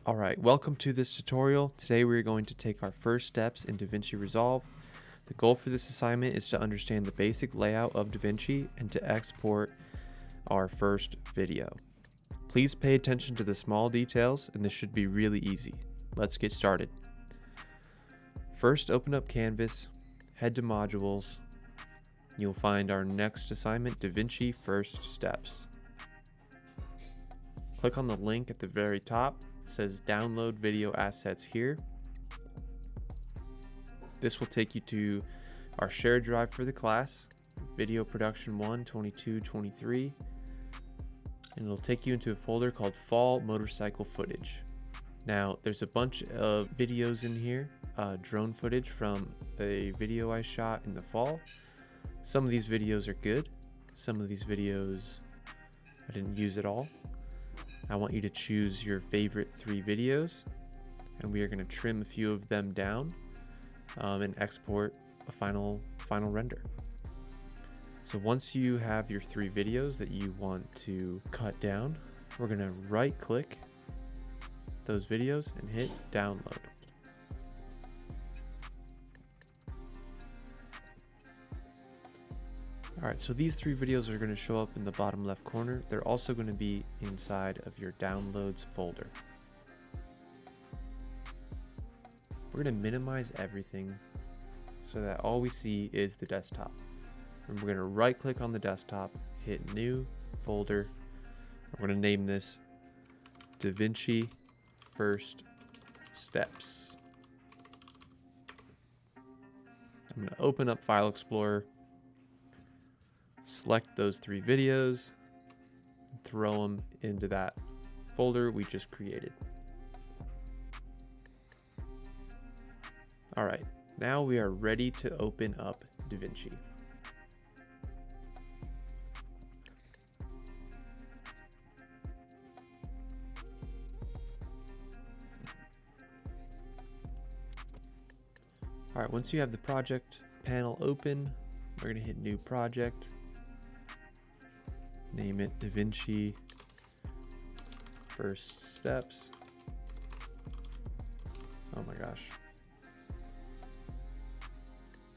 Alright, welcome to this tutorial. Today we're going to take our first steps in Davinci Resolve. The goal for this assignment is to understand the basic layout of Davinci and to export our first video. Please pay attention to the small details and this should be really easy. Let's get started. First, open up Canvas, head to Modules. You'll find our next assignment, Davinci First Steps. Click on the link at the very top. It says download video assets here. This will take you to our shared drive for the class, video production 1, 22, 23. And it'll take you into a folder called fall motorcycle footage. Now there's a bunch of videos in here, drone footage from a video I shot in the fall. Some of these videos are good. Some of these videos I didn't use at all. I want you to choose your favorite 3 videos, and we are going to trim a few of them down and export a final render. So once you have your 3 videos that you want to cut down, we're going to right click those videos and hit download. Alright, so these 3 videos are going to show up in the bottom left corner. They're also going to be inside of your downloads folder. We're going to minimize everything so that all we see is the desktop. And we're going to right click on the desktop, hit new folder. We're going to name this Davinci First Steps. I'm going to open up File Explorer. Select those 3 videos, and throw them into that folder we just created. All right, now we are ready to open up Davinci. All right, once you have the project panel open, we're going to hit new project. Name it Davinci First Steps. Oh my gosh.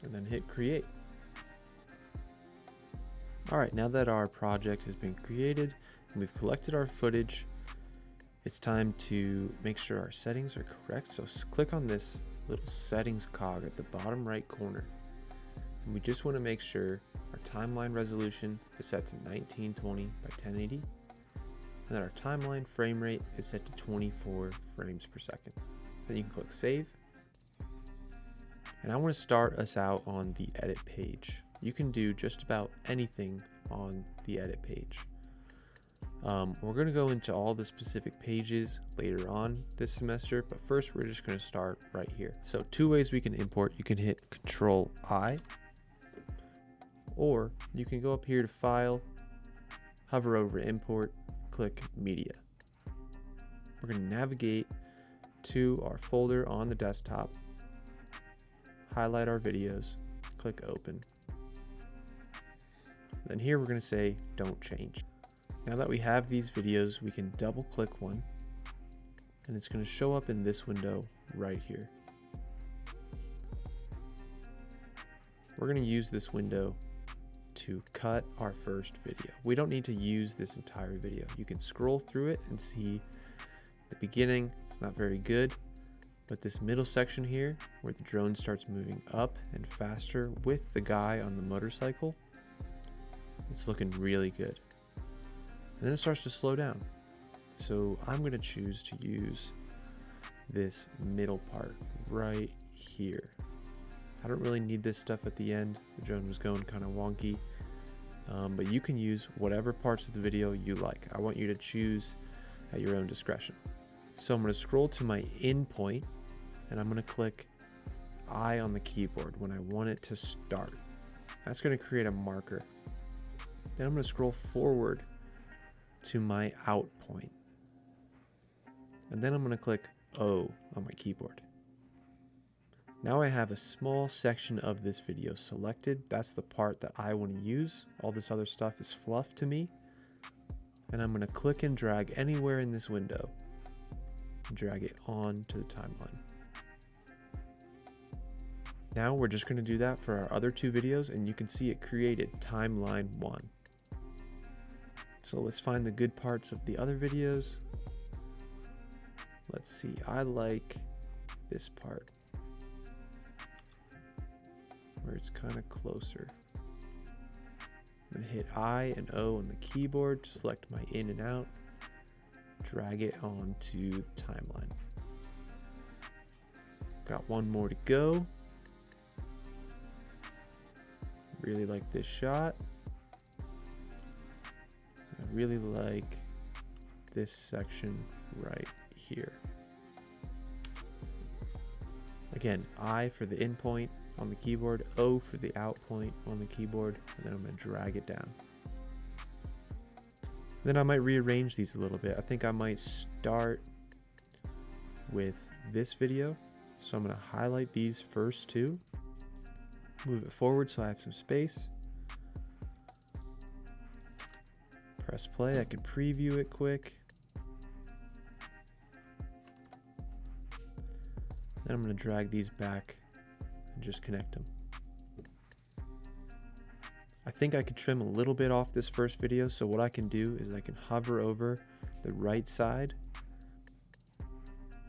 And then hit create. All right, now that our project has been created and we've collected our footage, it's time to make sure our settings are correct. So click on this little settings cog at the bottom right corner. And we just want to make sure our timeline resolution is set to 1920 by 1080 and that our timeline frame rate is set to 24 frames per second. Then you can click save. And I want to start us out on the edit page. You can do just about anything on the edit page. We're going to go into all the specific pages later on this semester, but first we're just going to start right here. So 2 ways we can import. You can hit Control I, or you can go up here to File, hover over Import, click Media. We're going to navigate to our folder on the desktop, highlight our videos, click Open. Then here we're going to say Don't Change. Now that we have these videos, we can double click one, and it's going to show up in this window right here. We're going to use this window to cut our first video. We don't need to use this entire video. You can scroll through it and see the beginning. It's not very good, but this middle section here where the drone starts moving up and faster with the guy on the motorcycle, it's looking really good. And then it starts to slow down. So I'm going to choose to use this middle part right here. I don't really need this stuff at the end. The drone was going kind of wonky, but you can use whatever parts of the video you like. I want you to choose at your own discretion. So I'm going to scroll to my in point, and I'm going to click I on the keyboard when I want it to start. That's going to create a marker. Then I'm going to scroll forward to my out point, and then I'm going to click O on my keyboard. Now I have a small section of this video selected. That's the part that I want to use. All this other stuff is fluff to me. And I'm going to click and drag anywhere in this window. and drag it onto the timeline. Now we're just going to do that for our other two videos, and you can see it created timeline 1. So let's find the good parts of the other videos. Let's see, I like this part where it's kind of closer. I'm gonna hit I and O on the keyboard to select my in and out, drag it onto the timeline. Got one more to go. Really like this shot. I really like this section right here. Again, I for the in point on the keyboard, O for the out point on the keyboard, and then I'm going to drag it down. Then I might rearrange these a little bit. I think I might start with this video. So I'm going to highlight these first two, move it forward so I have some space. Press play. I can preview it quick. Then I'm going to drag these back and just connect them. I think I could trim a little bit off this first video, so what I can do is I can hover over the right side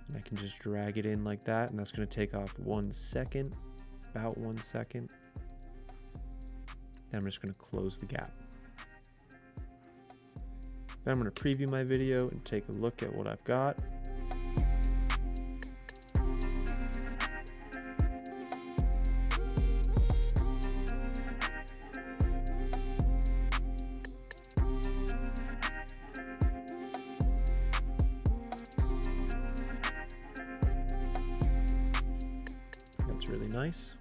and I can just drag it in like that, and that's going to take off 1 second, about 1 second. Then I'm just going to close the gap. Then I'm going to preview my video and take a look at what I've got. That's really nice.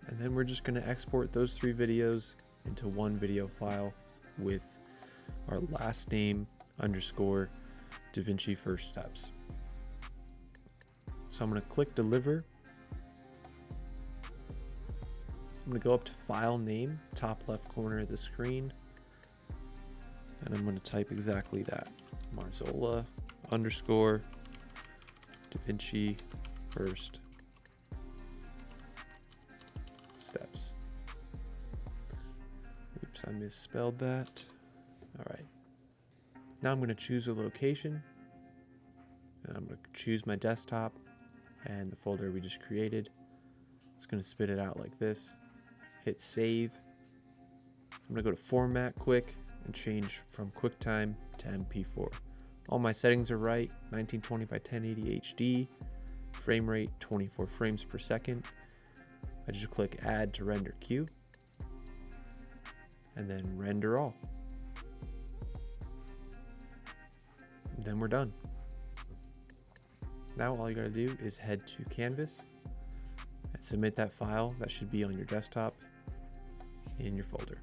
And then we're just going to export those 3 videos into one video file with our last name _ Davinci first steps. So I'm going to click deliver. I'm going to go up to file name, top left corner of the screen, and I'm going to type exactly that, Marzola _ Davinci first steps. Oops, I misspelled that. All right. Now I'm going to choose a location, and I'm going to choose my desktop and the folder we just created. It's going to spit it out like this. Hit save. I'm going to go to format quick and change from QuickTime to MP4. All my settings are right. 1920 by 1080 HD. Frame rate 24 frames per second. I just click add to render queue and then render all. Then we're done. Now all you gotta do is head to Canvas and submit that file that should be on your desktop in your folder.